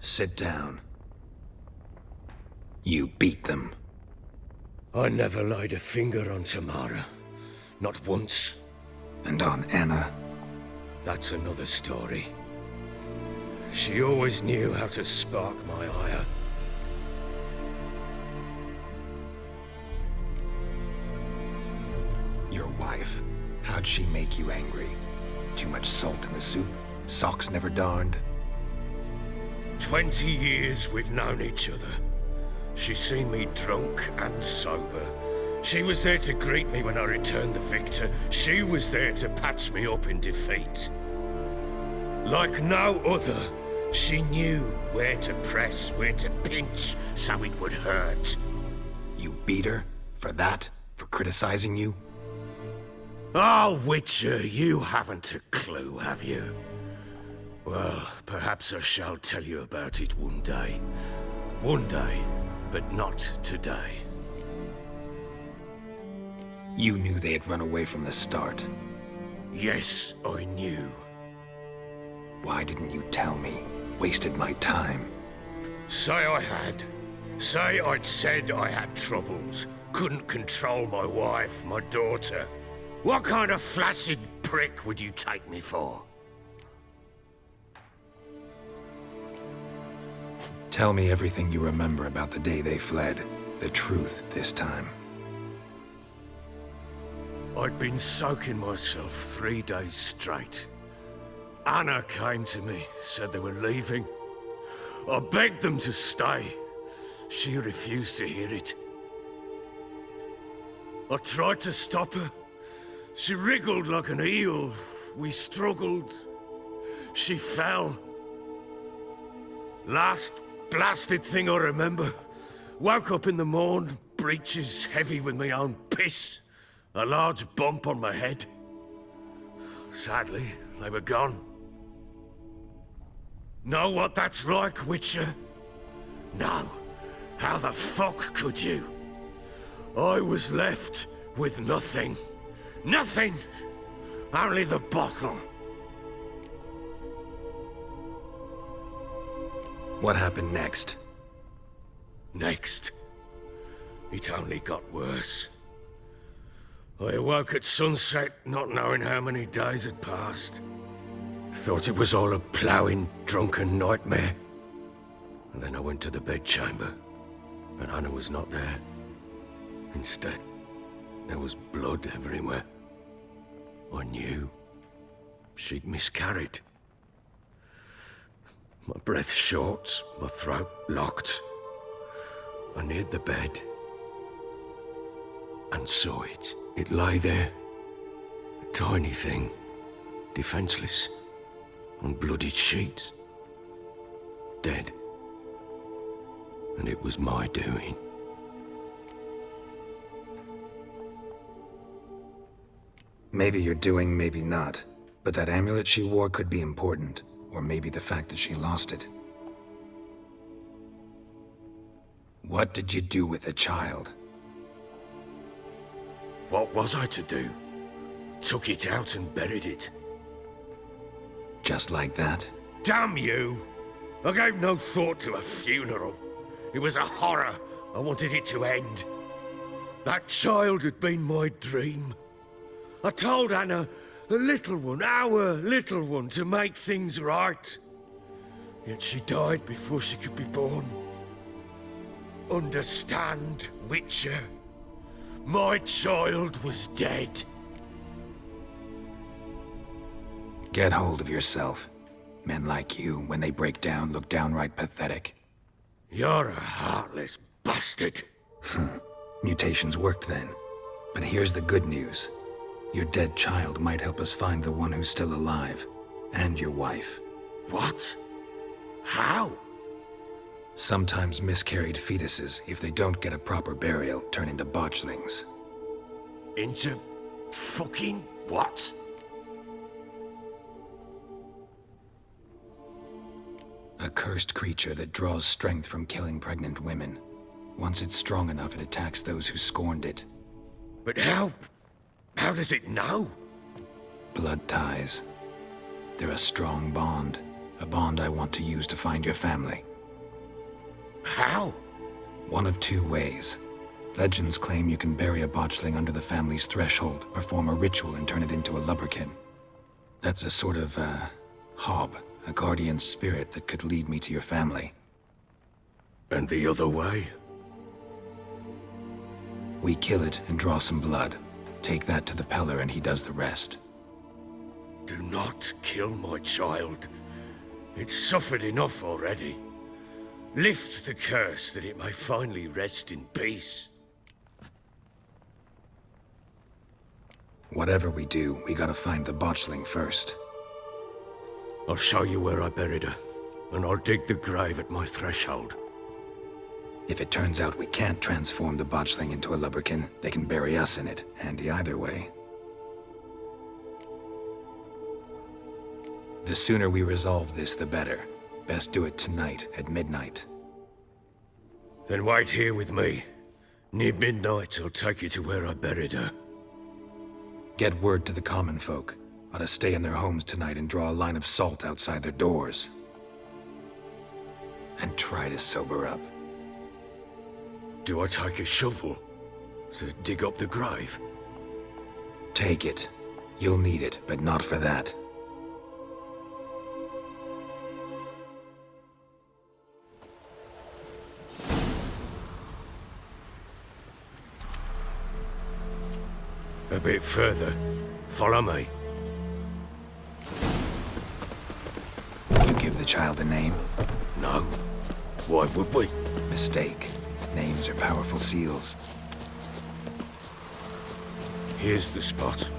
Sit down. You beat them. I never laid a finger on Tamara. Not once. And on Anna? That's another story. She always knew how to spark my ire. Your wife. How'd she make you angry? Too much salt in the soup? Socks never darned? 20 years we've known each other. She's seen me drunk and sober. She was there to greet me when I returned the victor. She was there to patch me up in defeat. Like no other, she knew where to press, where to pinch, so it would hurt. You beat her? For that? For criticizing you? Oh, Witcher, you haven't a clue, have you? Well, perhaps I shall tell you about it one day. One day, but not today. You knew they had run away from the start. Yes, I knew. Why didn't you tell me? Wasted my time. Say I had. Say I'd said I had troubles. Couldn't control my wife, my daughter. What kind of flaccid prick would you take me for? Tell me everything you remember about the day they fled. The truth this time. I'd been soaking myself 3 days straight. Anna came to me, said they were leaving. I begged them to stay. She refused to hear it. I tried to stop her. She wriggled like an eel. We struggled. She fell. Last blasted thing I remember. Woke up in the morn, breeches heavy with my own piss. A large bump on my head. Sadly, they were gone. Know what that's like, Witcher? No. How the fuck could you? I was left with nothing. Nothing! Only the bottle. What happened next? Next? It only got worse. I awoke at sunset, not knowing how many days had passed. Thought it was all a ploughing, drunken nightmare. And then I went to the bedchamber, but Anna was not there. Instead, there was blood everywhere. I knew she'd miscarried. My breath short, my throat locked. I neared the bed and saw it. It lay there, a tiny thing, defenseless, on bloodied sheets, dead. And it was my doing. Maybe you're doing, maybe not. But that amulet she wore could be important. Or maybe the fact that she lost it. What did you do with the child? What was I to do? Took it out and buried it. Just like that? Damn you! I gave no thought to a funeral. It was a horror. I wanted it to end. That child had been my dream. I told Anna, the little one, our little one, to make things right. Yet she died before she could be born. Understand, Witcher? My child was dead. Get hold of yourself. Men like you, when they break down, look downright pathetic. You're a heartless bastard. Mutations worked then. But here's the good news. Your dead child might help us find the one who's still alive. And your wife. What? How? Sometimes miscarried fetuses, if they don't get a proper burial, turn into botchlings. Into fucking what? A cursed creature that draws strength from killing pregnant women. Once it's strong enough, it attacks those who scorned it. But how? How does it know? Blood ties. They're a strong bond. A bond I want to use to find your family. How? One of two ways. Legends claim you can bury a botchling under the family's threshold, perform a ritual, and turn it into a lubberkin. That's a sort of, hob, a guardian spirit that could lead me to your family. And the other way? We kill it and draw some blood. Take that to the Peller and he does the rest. Do not kill my child. It's suffered enough already. Lift the curse that it may finally rest in peace. Whatever we do, we gotta find the botchling first. I'll show you where I buried her, and I'll dig the grave at my threshold. If it turns out we can't transform the botchling into a lubberkin, they can bury us in it. Handy either way. The sooner we resolve this, the better. Best do it tonight, at midnight. Then wait here with me. Near midnight, I'll take you to where I buried her. Get word to the common folk. Ought to stay in their homes tonight and draw a line of salt outside their doors. And try to sober up. Do I take a shovel to dig up the grave? Take it. You'll need it, but not for that. A bit further. Follow me. You give the child a name? No. Why would we? Mistake. Names are powerful seals. Here's the spot.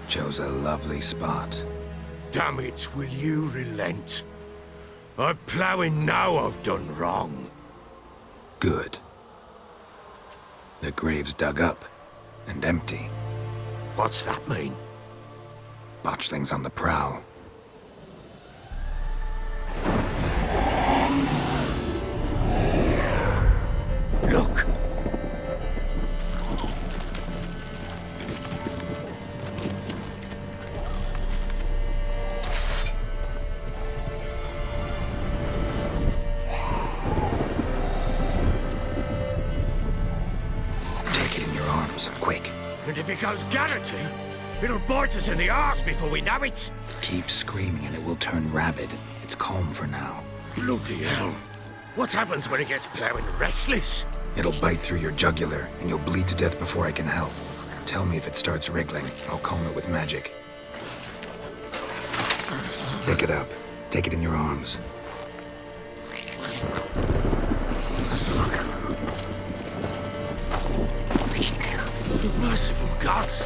Chose a lovely spot. Damn it, will you relent? I'm ploughing now I've done wrong. Good. The grave's dug up and empty. What's that mean? Botchling's on the prowl. Look! Take it in your arms, quick. And if it goes Garrity, it'll bite us in the arse before we know it. Keep screaming and it will turn rabid. It's calm for now. Bloody hell. What happens when it gets ploughing restless? It'll bite through your jugular and you'll bleed to death before I can help. Tell me if it starts wriggling. I'll calm it with magic. Pick it up. Take it in your arms. Merciful gods!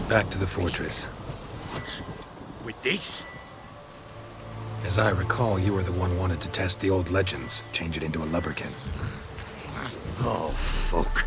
Back to the fortress. What? With this? As I recall, you were the one wanted to test the old legends, change it into a lubberkin. Oh, fuck.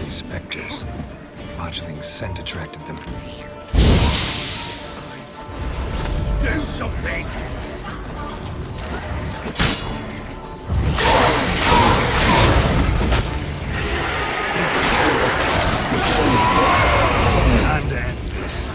These specters. Botchling's scent attracted them. Do something! Time to end this.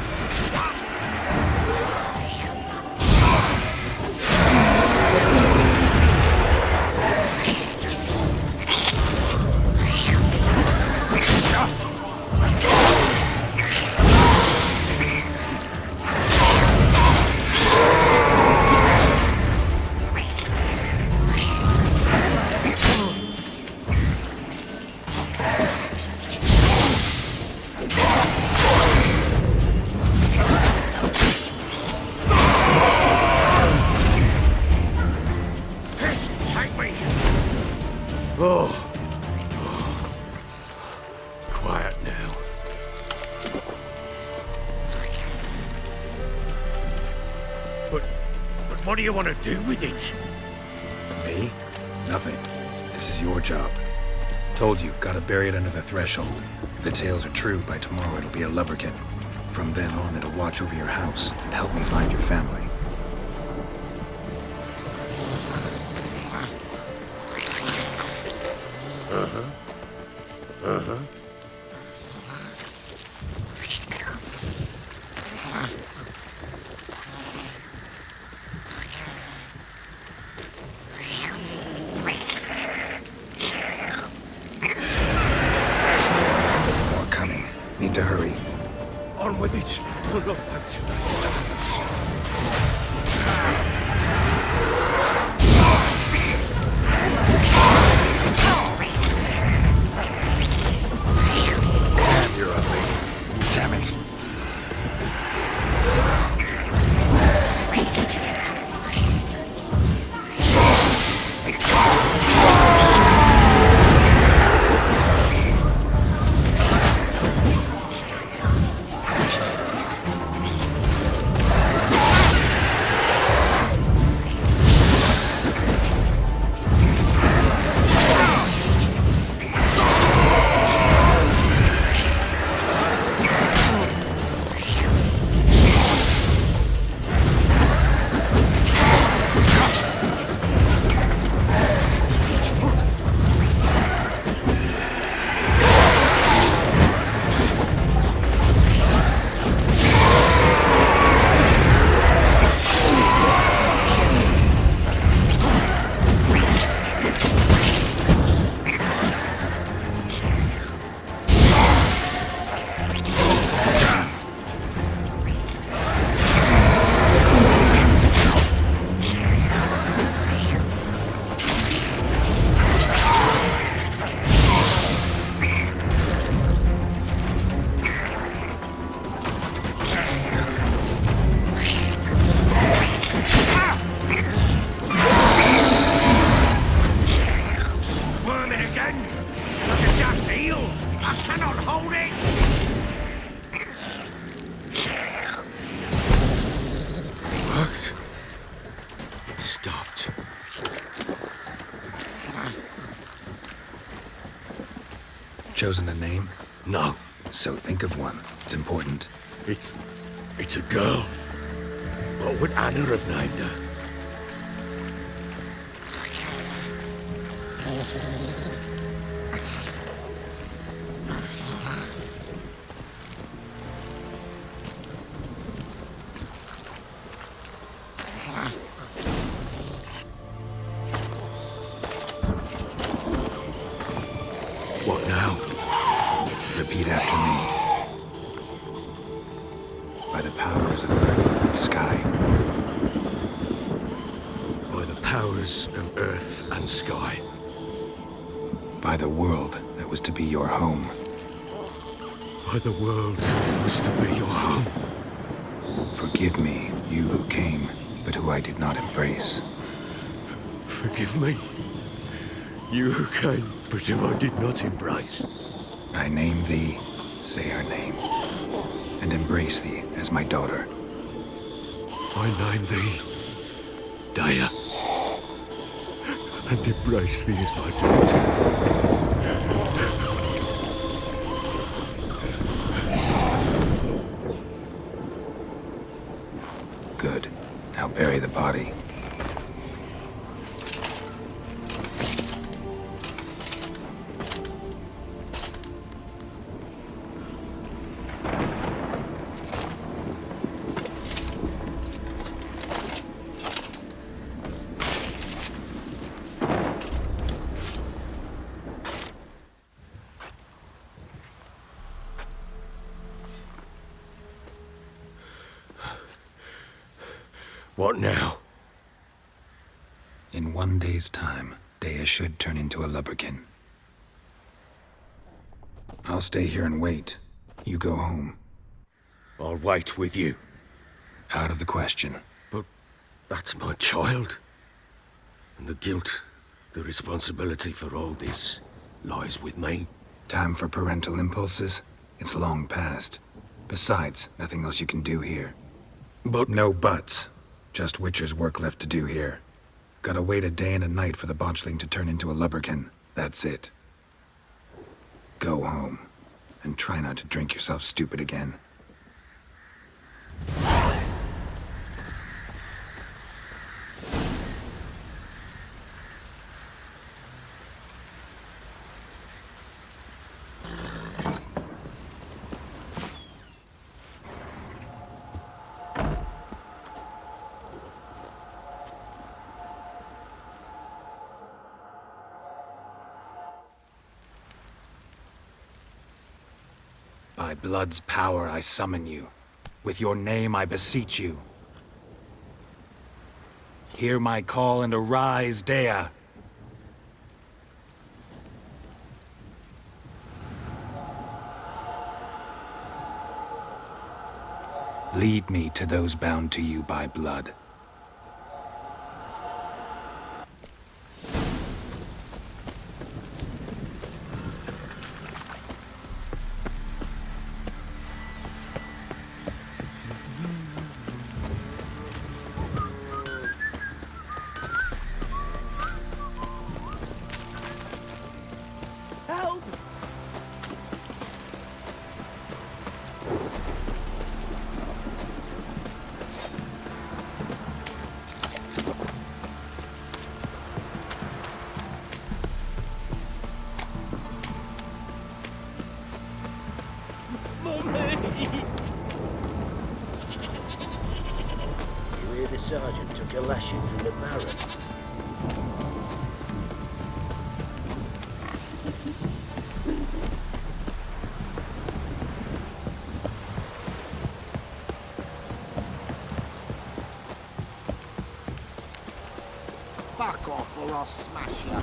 But what do you want to do with it? Me? Nothing. This is your job. Told you, gotta bury it under the threshold. If the tales are true, by tomorrow it'll be a lubberkin. From then on, it'll watch over your house and help me find your family. More coming. Need to hurry. On with it. Pull up back to the heavens. You're ugly. Damn it. Stopped. Chosen a name? No. So think of one. It's important. It's a girl. What would Anna have named her? What now? Repeat after me. By the powers of earth and sky. By the powers of earth and sky. By the world that was to be your home. By the world that was to be your home. Forgive me, you who came, but who I did not embrace. Forgive me. You who came, but who I did not embrace. I name thee, say her name, and embrace thee as my daughter. I name thee, Daya, and embrace thee as my daughter. Good. Now bury the body. What now? In 1 day's time, Daya should turn into a lubberkin. I'll stay here and wait. You go home. I'll wait with you. Out of the question. But that's my child. And the guilt, the responsibility for all this lies with me. Time for parental impulses? It's long past. Besides, nothing else you can do here. But No buts. Just Witcher's work left to do here. Gotta wait a day and a night for the botchling to turn into a lubberkin. That's it. Go home. And try not to drink yourself stupid again. By blood's power I summon you. With your name I beseech you. Hear my call and arise, Dea. Lead me to those bound to you by blood. You hear the sergeant took a lashing from the Baron. Fuck off or I'll smash you.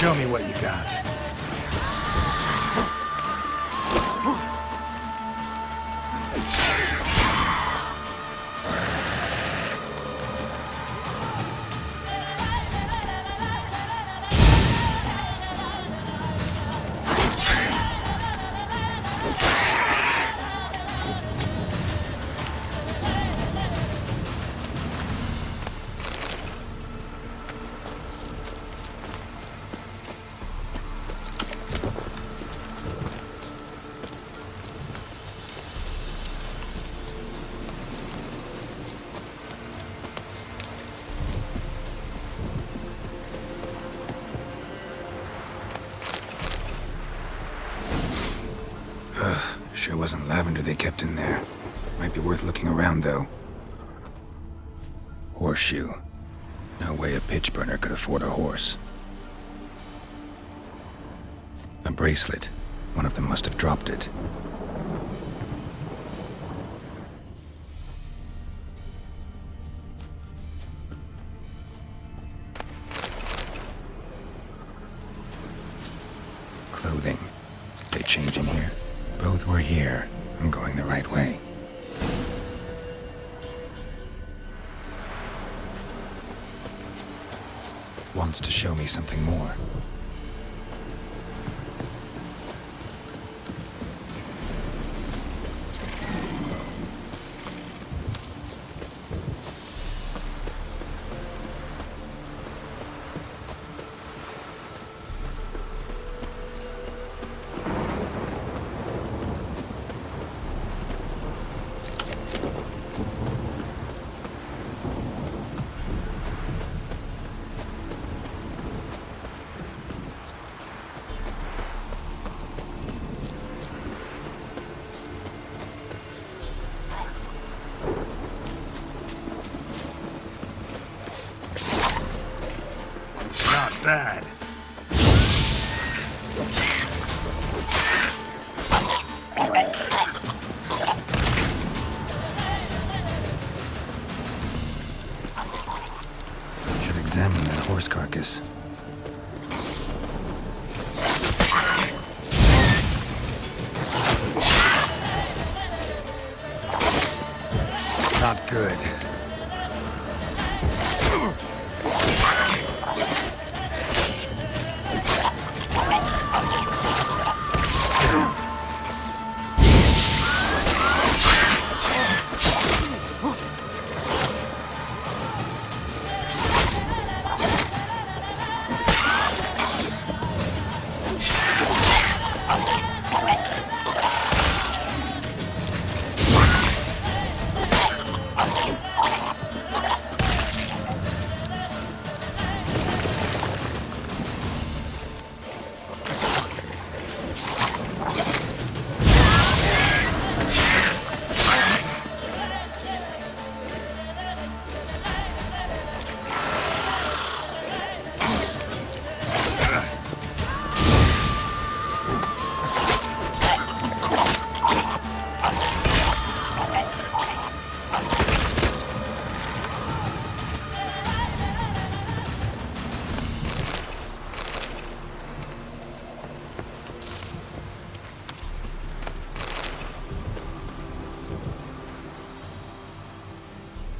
Show me what you got. Sure wasn't lavender they kept in there. Might be worth looking around, though. Horseshoe. No way a pitch burner could afford a horse. A bracelet. One of them must have dropped it. Clothing. They change in here? Both were here. I'm going the right way. Wants to show me something more. Bad. Should examine that horse carcass. Not good.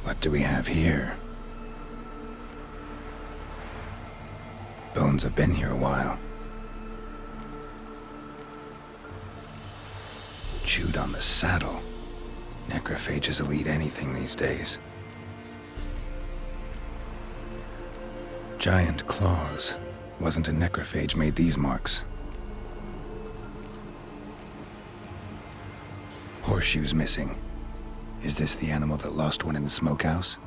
What do we have here? Bones have been here a while. Chewed on the saddle. Necrophages will eat anything these days. Giant claws. Wasn't a necrophage made these marks. Horseshoes missing. Is this the animal that lost one in the smokehouse?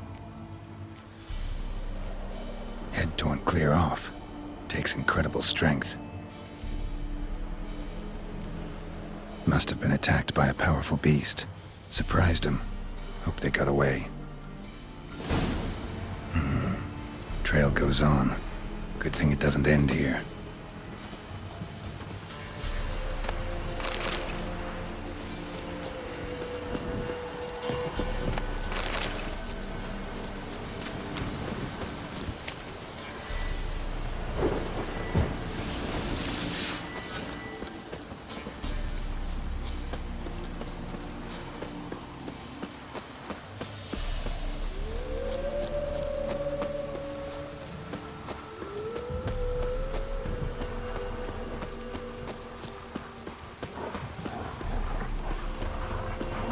Head torn clear off. Takes incredible strength. Must have been attacked by a powerful beast. Surprised him. Hope they got away. Trail goes on. Good thing it doesn't end here.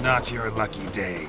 Not your lucky day.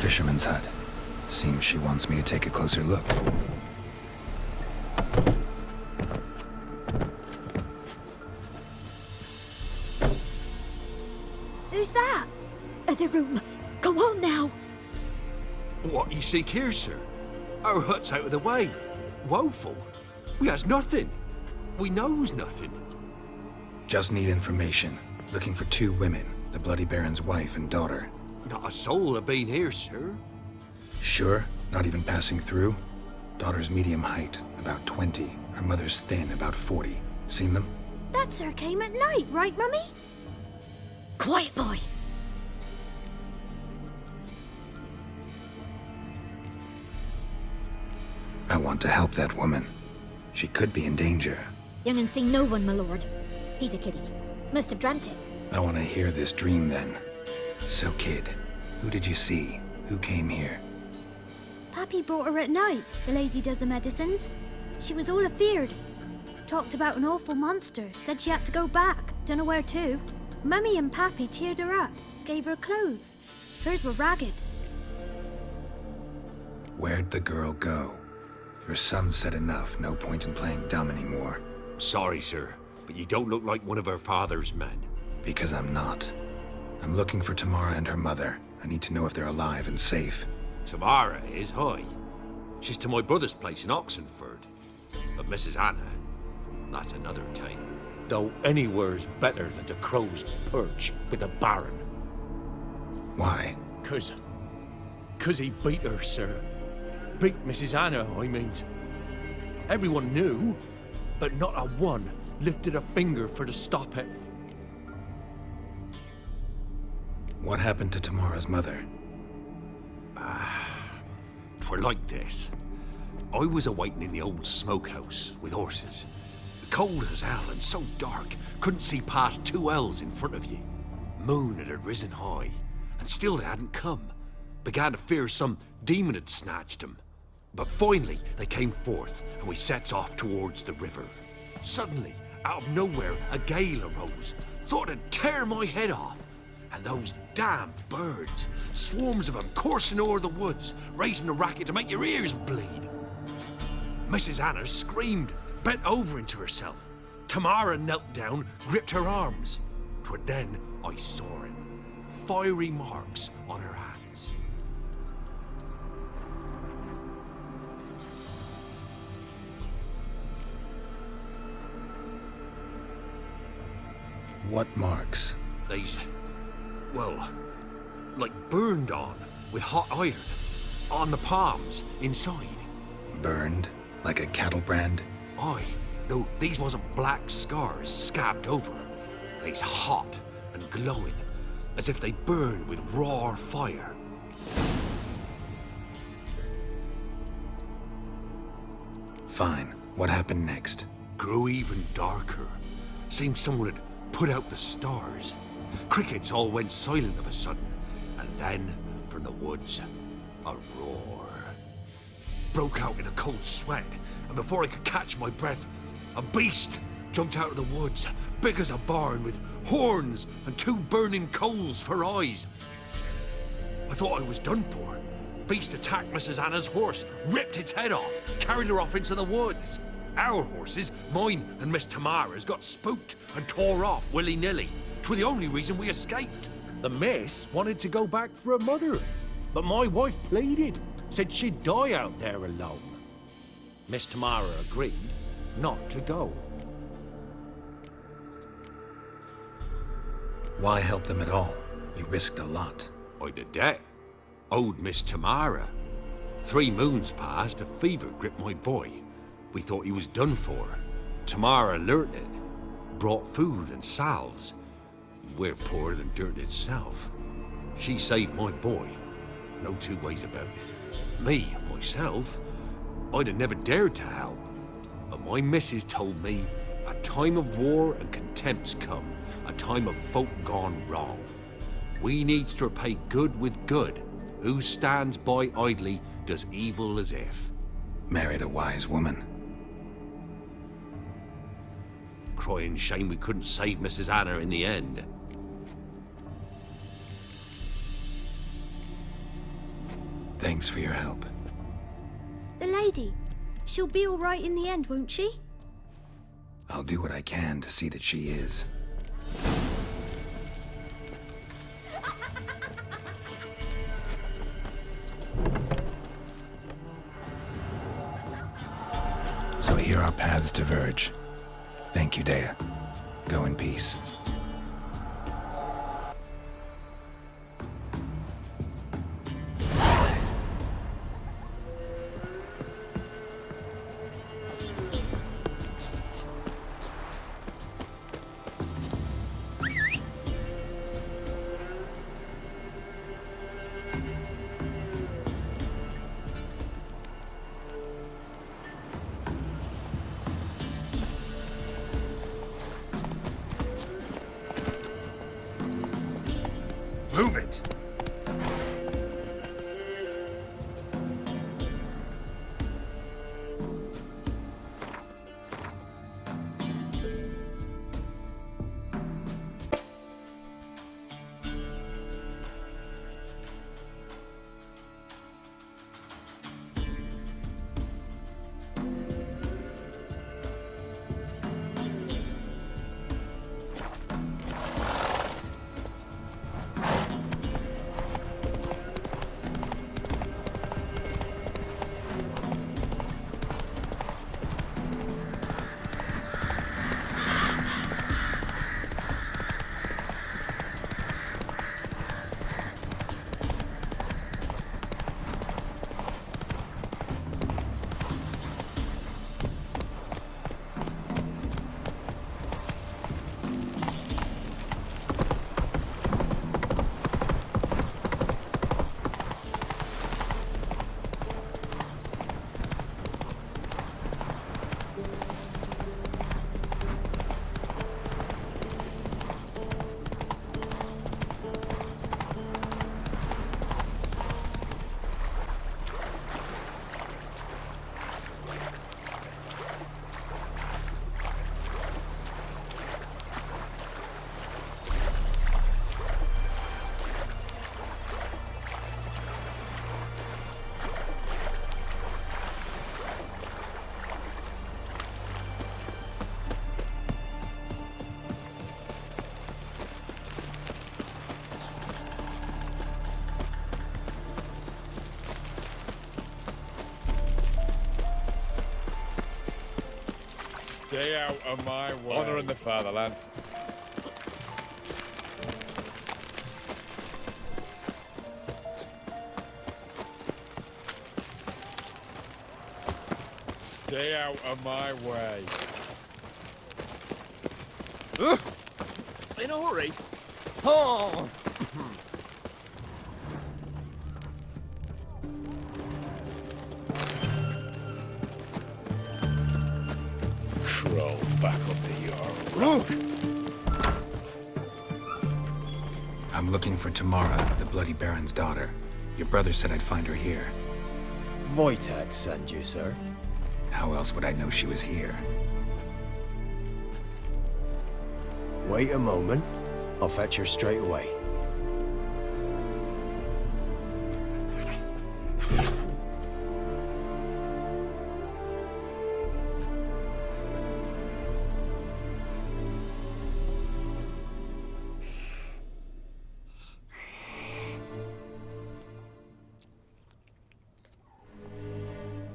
Fisherman's hut. Seems she wants me to take a closer look. Who's that? The room. Go on now. What you seek here, sir? Our hut's out of the way. Woeful. We has nothing. We knows nothing. Just need information. Looking for 2 women, the Bloody Baron's wife and daughter. Not a soul have been here, sir. Sure? Not even passing through? Daughter's medium height, about 20. Her mother's thin, about 40. Seen them? That sir came at night, right, Mummy? Quiet, boy. I want to help that woman. She could be in danger. Young and seen no one, my lord. He's a kiddie. Must have dreamt it. I want to hear this dream then. So, kid, who did you see? Who came here? Pappy brought her at night. The lady does the medicines. She was all afeared. Talked about an awful monster. Said she had to go back. Dunno where to. Mummy and Pappy cheered her up. Gave her clothes. Hers were ragged. Where'd the girl go? Your son said enough. No point in playing dumb anymore. Sorry, sir, but you don't look like one of her father's men. Because I'm not. I'm looking for Tamara and her mother. I need to know if they're alive and safe. Tamara is, hi. She's to my brother's place in Oxenford. But Mrs. Anna, that's another tale. Though anywhere's better than the crow's perch with the Baron. Why? Cause he beat her, sir. Beat Mrs. Anna, I means. Everyone knew, but not a one lifted a finger for to stop it. What happened to Tamara's mother? Twere like this. I was awaiting in the old smokehouse with horses. Cold as hell and so dark, couldn't see past 2 ells in front of you. Moon had risen high, and still they hadn't come. Began to fear some demon had snatched them. But finally, they came forth, and we sets off towards the river. Suddenly, out of nowhere, a gale arose. Thought it'd tear my head off. And those damn birds, swarms of them coursing o'er the woods, raising a racket to make your ears bleed. Mrs. Anna screamed, bent over into herself. Tamara knelt down, gripped her arms. 'Twere then I saw it. Fiery marks on her hands. What marks? They's, well, like burned on with hot iron. On the palms, inside. Burned? Like a cattle brand? Aye, though these wasn't black scars scabbed over. They's hot and glowing, as if they burn with raw fire. Fine. What happened next? Grew even darker. Seemed someone had put out the stars. Crickets all went silent of a sudden, and then, from the woods, a roar. Broke out in a cold sweat, and before I could catch my breath, a beast jumped out of the woods, big as a barn, with horns and 2 burning coals for eyes. I thought I was done for. Beast attacked Mrs. Anna's horse, ripped its head off, carried her off into the woods. Our horses, mine and Miss Tamara's, got spooked and tore off willy-nilly. 'Twere the only reason we escaped. The miss wanted to go back for her mother, but my wife pleaded, said she'd die out there alone. Miss Tamara agreed not to go. Why help them at all? You risked a lot. I'd a debt. Owed Miss Tamara. 3 moons passed, a fever gripped my boy. We thought he was done for. Tamara learnt it. Brought food and salves. We're poorer than dirt itself. She saved my boy. No 2 ways about it. Me, myself, I'd have never dared to help. But my missus told me a time of war and contempt's come. A time of folk gone wrong. We needs to repay good with good. Who stands by idly does evil as if. Married a wise woman. Crying shame we couldn't save Mrs. Anna in the end. Thanks for your help. The lady. She'll be all right in the end, won't she? I'll do what I can to see that she is. So here our paths diverge. Thank you, Dea. Go in peace. Stay out of my way. Honouring the fatherland. Stay out of my way. In a hurry? Oh. Crawl back under your rock. I'm looking for Tamara, the Bloody Baron's daughter. Your brother said I'd find her here. WİTHCER send you, sir. How else would I know she was here? Wait a moment. I'll fetch her straight away.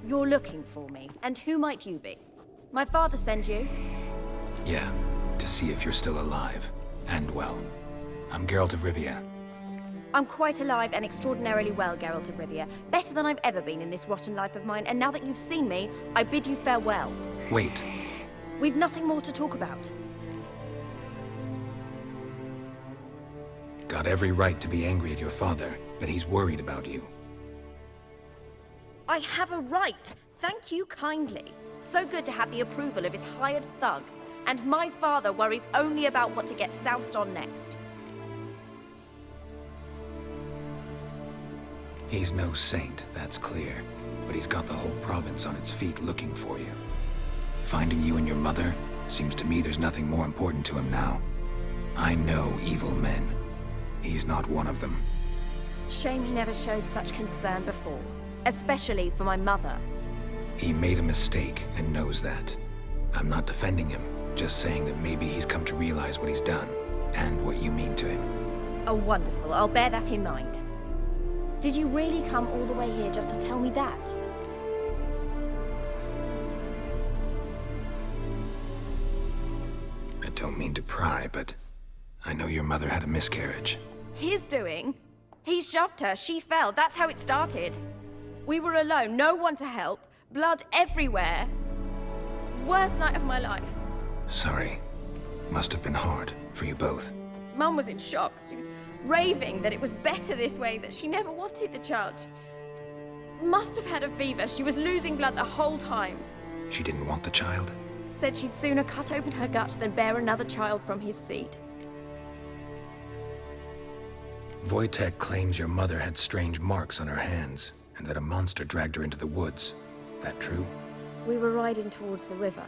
You're looking for me, and who might you be? My father sent you? Yeah, to see if you're still alive. And well. I'm Geralt of Rivia. I'm quite alive and extraordinarily well, Geralt of Rivia. Better than I've ever been in this rotten life of mine, and now that you've seen me, I bid you farewell. Wait. We've nothing more to talk about. Got every right to be angry at your father, but he's worried about you. I have a right. Thank you kindly. So good to have the approval of his hired thug. And my father worries only about what to get soused on next. He's no saint, that's clear. But he's got the whole province on its feet looking for you. Finding you and your mother, seems to me there's nothing more important to him now. I know evil men. He's not one of them. Shame he never showed such concern before. Especially for my mother. He made a mistake and knows that. I'm not defending him, just saying that maybe he's come to realize what he's done, and what you mean to him. Oh, wonderful. I'll bear that in mind. Did you really come all the way here just to tell me that? I don't mean to pry, but I know your mother had a miscarriage. His doing? He shoved her, she fell, that's how it started. We were alone, no one to help, blood everywhere. Worst night of my life. Sorry. Must have been hard for you both. Mum was in shock. She was raving that it was better this way, that she never wanted the child. Must have had a fever. She was losing blood the whole time. She didn't want the child? Said she'd sooner cut open her gut than bear another child from his seed. WİTHCER claims your mother had strange marks on her hands, and that a monster dragged her into the woods. That true? We were riding towards the river.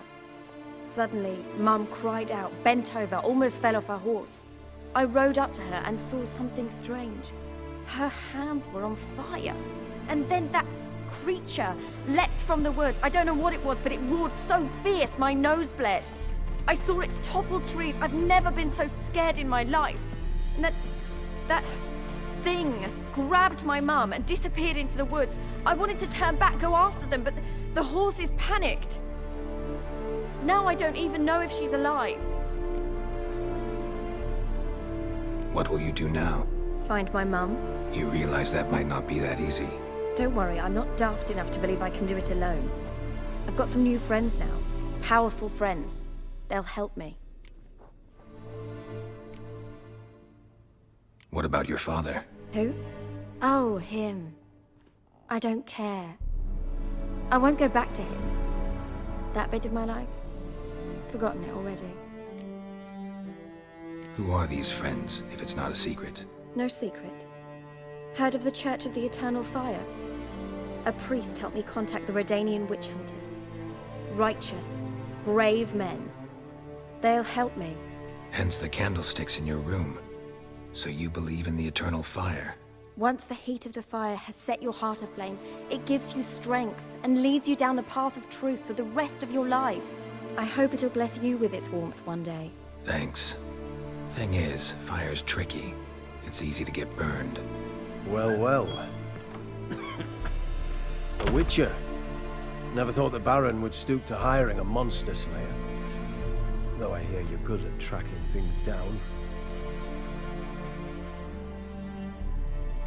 Suddenly, Mum cried out, bent over, almost fell off her horse. I rode up to her and saw something strange. Her hands were on fire. And then that creature leapt from the woods. I don't know what it was, but it roared so fierce, my nose bled. I saw it topple trees. I've never been so scared in my life. And that thing grabbed my mum and disappeared into the woods. I wanted to turn back, go after them, but the horses panicked. Now I don't even know if she's alive. What will you do now? Find my mum. You realize that might not be that easy. Don't worry, I'm not daft enough to believe I can do it alone. I've got some new friends now. Powerful friends. They'll help me. What about your father? Who? Oh, him. I don't care. I won't go back to him. That bit of my life? Forgotten it already. Who are these friends, if it's not a secret? No secret. Heard of the Church of the Eternal Fire? A priest helped me contact the Redanian witch hunters. Righteous, brave men. They'll help me. Hence the candlesticks in your room. So you believe in the eternal fire? Once the heat of the fire has set your heart aflame, it gives you strength and leads you down the path of truth for the rest of your life. I hope it'll bless you with its warmth one day. Thanks. Thing is, fire's tricky. It's easy to get burned. Well, well. A witcher. Never thought the Baron would stoop to hiring a monster slayer. Though I hear you're good at tracking things down.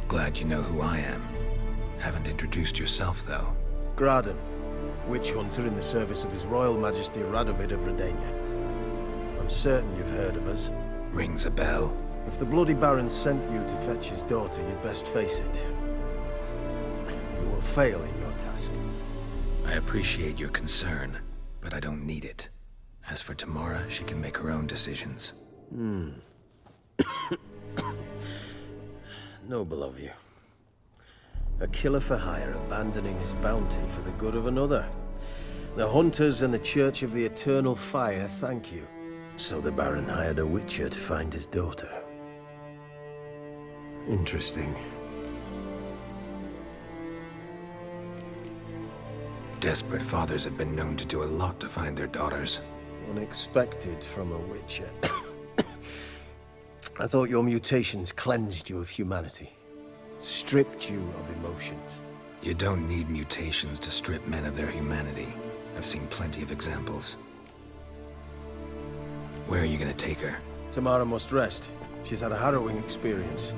Glad you know who I am. Haven't introduced yourself, though. Graden, witch hunter in the service of His Royal Majesty Radovid of Redania. I'm certain you've heard of us. Rings a bell. If the Bloody Baron sent you to fetch his daughter, you'd best face it. You will fail in your task. I appreciate your concern, but I don't need it. As for Tamara, she can make her own decisions. Noble of you. A killer for hire abandoning his bounty for the good of another. The hunters and the Church of the Eternal Fire thank you. So the Baron hired a witcher to find his daughter. Interesting. Desperate fathers have been known to do a lot to find their daughters. Unexpected from a witcher. I thought your mutations cleansed you of humanity. Stripped you of emotions. You don't need mutations to strip men of their humanity. I've seen plenty of examples. Where are you gonna take her? Tamara must rest. She's had a harrowing experience.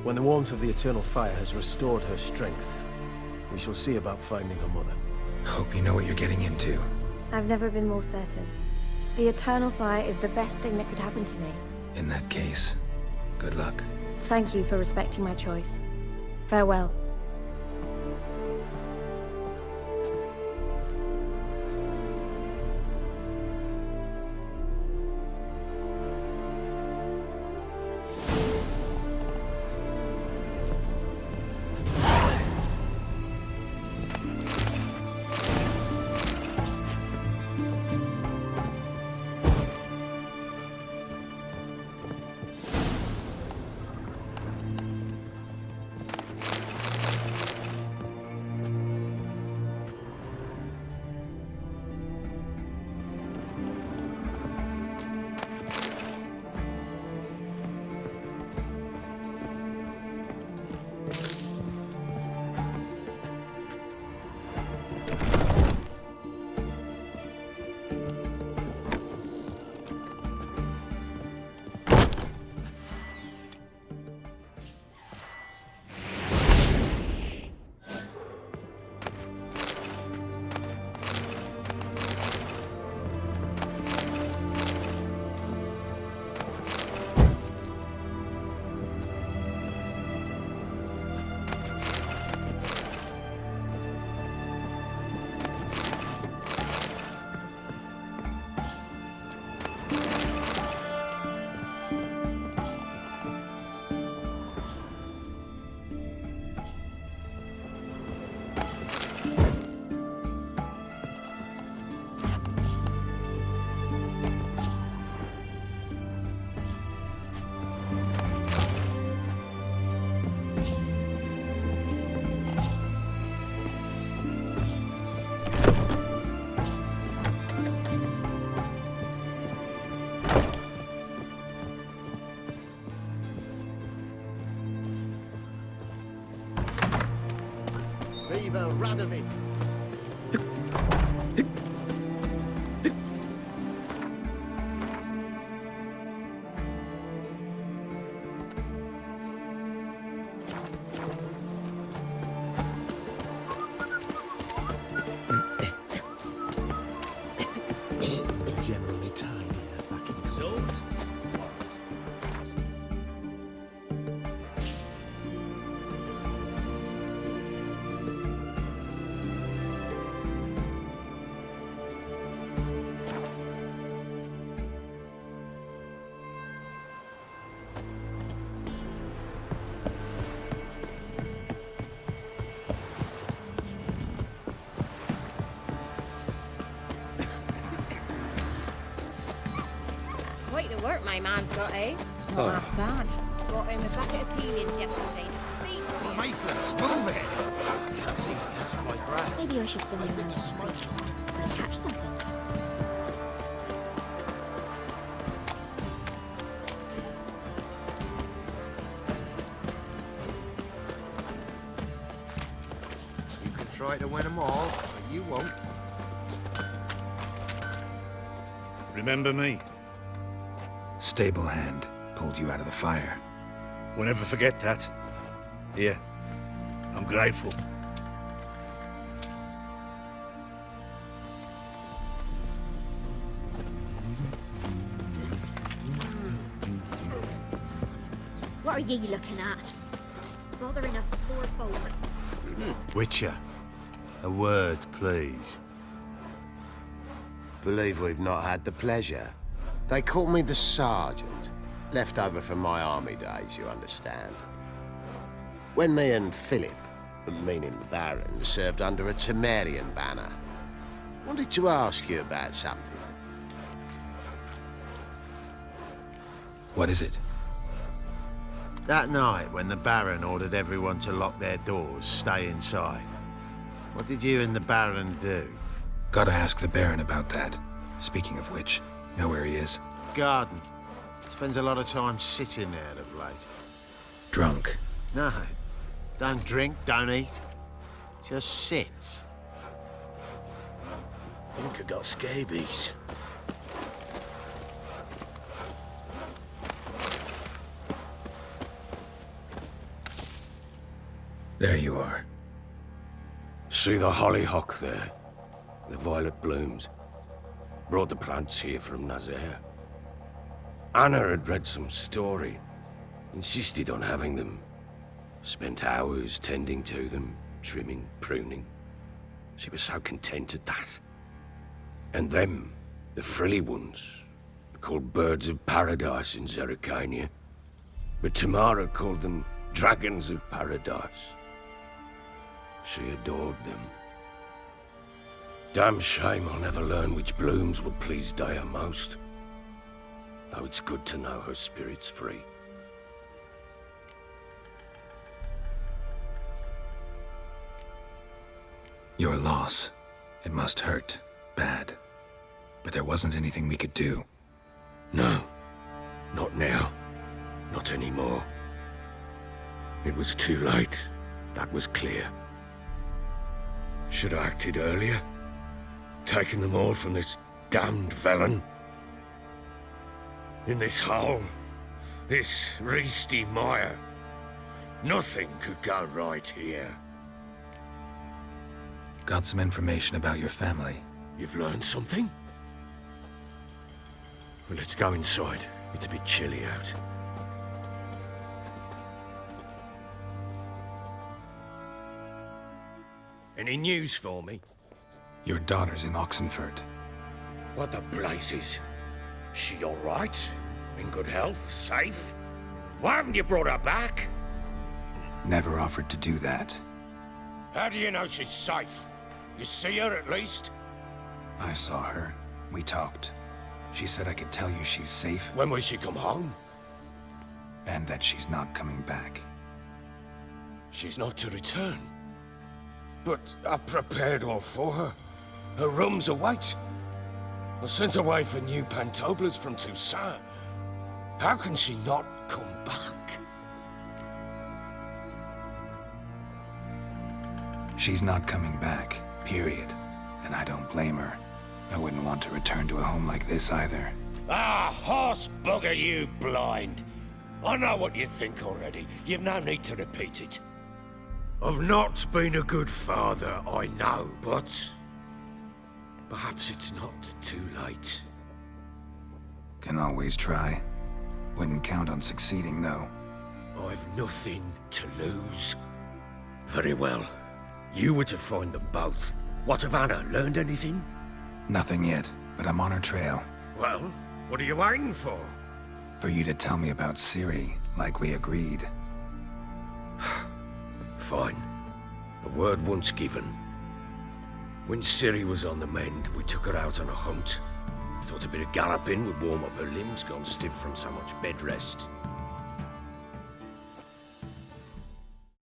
When the warmth of the Eternal Fire has restored her strength, we shall see about finding her mother. Hope you know what you're getting into. I've never been more certain. The Eternal Fire is the best thing that could happen to me. In that case, good luck. Thank you for respecting my choice. Farewell. Viva Radovid! Generally tidier back in Salt? Quite the work my man's got, eh? Oh. Half that. Brought him a bucket of peelings yesterday. Feast on it. Mayflies, move it! I can't seem to catch my breath. Maybe I should send you around to the creek and catch something. You can try to win them all, but you won't. Remember me? Stable hand pulled you out of the fire. We'll never forget that. Here, I'm grateful. What are ye looking at? Stop bothering us poor folk. Witcher, a word, please. Believe we've not had the pleasure. They call me the Sergeant. Left over from my army days, you understand. When me and Philip, meaning the Baron, served under a Temerian banner. Wanted to ask you about something. What is it? That night, when the Baron ordered everyone to lock their doors, stay inside, what did you and the Baron do? Gotta ask the Baron about that. Speaking of which, know where he is? Garden. Spends a lot of time sitting there of late. Drunk. No. Don't drink, don't eat. Just sits. Think I got scabies. There you are. See the hollyhock there? The violet blooms. Brought the plants here from Nazaire. Anna had read some story. Insisted on having them. Spent hours tending to them, trimming, pruning. She was so content at that. And them, the frilly ones, called birds of paradise in Zerrikania. But Tamara called them dragons of paradise. She adored them. Damn shame I'll never learn which blooms would please Dea most. Though it's good to know her spirit's free. Your loss. It must hurt. Bad. But there wasn't anything we could do. No. Not now. Not anymore. It was too late. That was clear. Should have acted earlier. Taken them all from this damned felon. In this hole. This reesty mire. Nothing could go right here. Got some information about your family. You've learned something? Well, let's go inside. It's a bit chilly out. Any news for me? Your daughter's in Oxenford. What the blazes? She all right? In good health? Safe? Why haven't you brought her back? Never offered to do that. How do you know she's safe? You see her at least? I saw her. We talked. She said I could tell you she's safe. When will she come home? And that she's not coming back. She's not to return. But I've prepared all for her. Her rooms await. I sent away for new pantoblas from Toussaint. How can she not come back? She's not coming back, period. And I don't blame her. I wouldn't want to return to a home like this either. Ah, horse bugger you blind. I know what you think already. You've no need to repeat it. I've not been a good father, I know, but perhaps it's not too late. Can always try. Wouldn't count on succeeding, though. I've nothing to lose. Very well. You were to find them both. What of Anna? Learned anything? Nothing yet, but I'm on her trail. Well, what are you waiting for? For you to tell me about Ciri, like we agreed. Fine. A word once given. When Ciri was on the mend, we took her out on a hunt. Thought a bit of galloping would warm up her limbs, gone stiff from so much bed rest.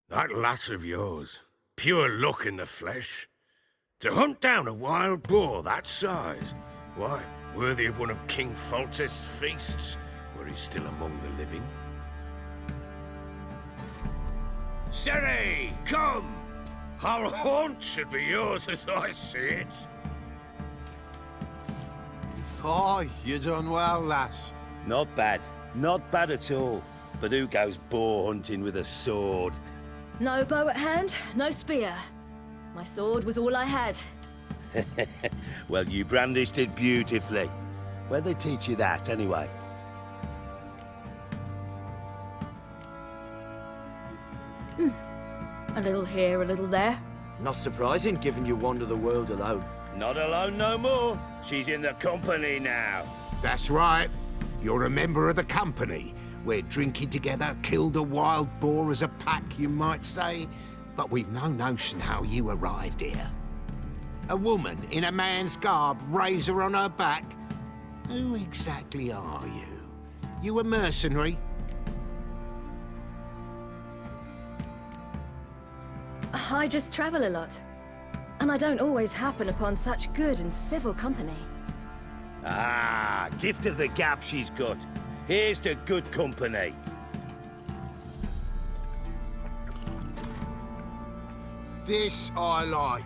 That lass of yours, pure luck in the flesh. To hunt down a wild boar that size, why, worthy of one of King Foltest's feasts, were he still among the living. Ciri, come! Our haunt should be yours as I see it. Aye, you done well, lass. Not bad. Not bad at all. But who goes boar hunting with a sword? No bow at hand, no spear. My sword was all I had. Well, you brandished it beautifully. Where'd they teach you that, anyway? A little here, a little there. Not surprising, given you wander the world alone. Not alone no more. She's in the company now. That's right. You're a member of the company. We're drinking together, killed a wild boar as a pack, you might say. But we've no notion how you arrived here. A woman in a man's garb, razor on her back. Who exactly are you? You a mercenary? I just travel a lot. And I don't always happen upon such good and civil company. Ah, gift of the gab she's got. Here's to good company. This I like.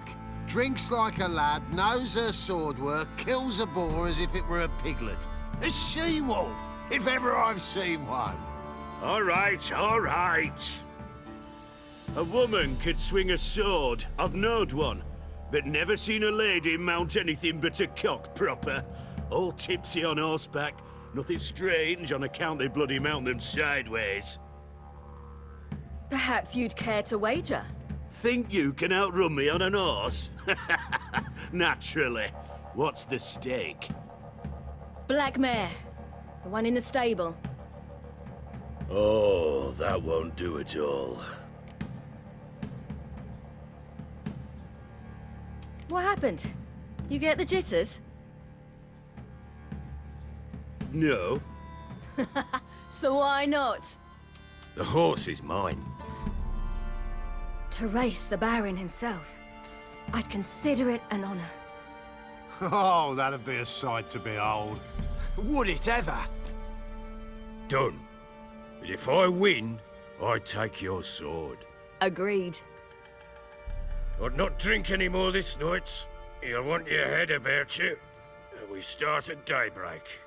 Drinks like a lad, knows her sword work, kills a boar as if it were a piglet. A she-wolf, if ever I've seen one. All right, all right. A woman could swing a sword. I've knowed one, but never seen a lady mount anything but a cock proper. All tipsy on horseback. Nothing strange on account they bloody mount them sideways. Perhaps you'd care to wager? Think you can outrun me on an horse? Naturally. What's the stake? Black mare. The one in the stable. Oh, that won't do it all. What happened? You get the jitters? No. So why not? The horse is mine. To race the Baron himself, I'd consider it an honor. Oh, that'd be a sight to behold. Would it ever? Done. But if I win, I take your sword. Agreed. I'd not drink any more this night. You'll want your head about you. We start at daybreak.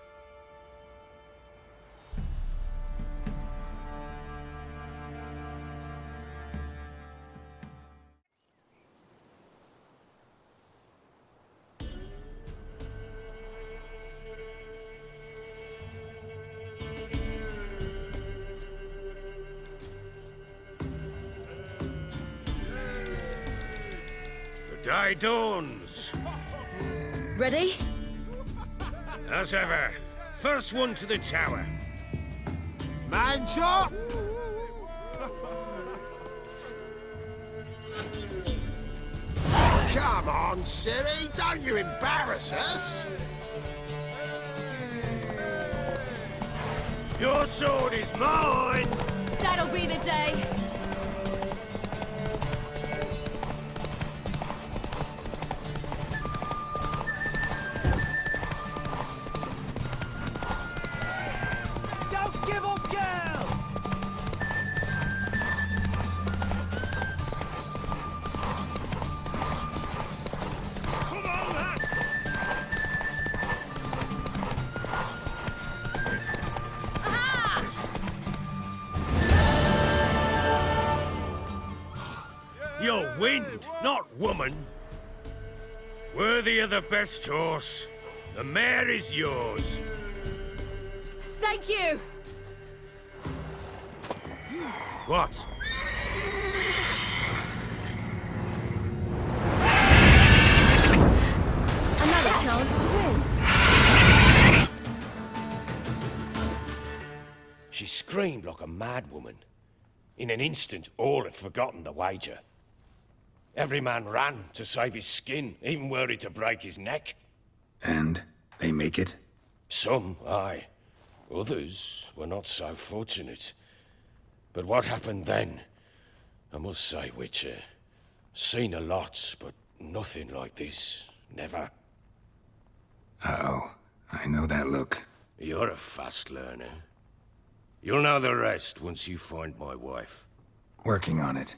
Day dawns. Ready? As ever. First one to the tower. Man chop! Come on, silly, don't you embarrass us! Your sword is mine! That'll be the day. You're wind, not woman. Worthy of the best horse. The mare is yours. Thank you. What? Another chance to win. She screamed like a mad woman. In an instant, all had forgotten the wager. Every man ran to save his skin, even worried to break his neck. And they make it? Some, aye. Others were not so fortunate. But what happened then? I must say, Witcher, seen a lot, but nothing like this. Never. Uh-oh. I know that look. You're a fast learner. You'll know the rest once you find my wife. Working on it.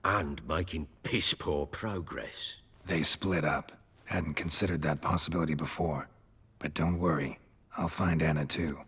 And making piss-poor progress. They split up. Hadn't considered that possibility before. But don't worry, I'll find Anna too.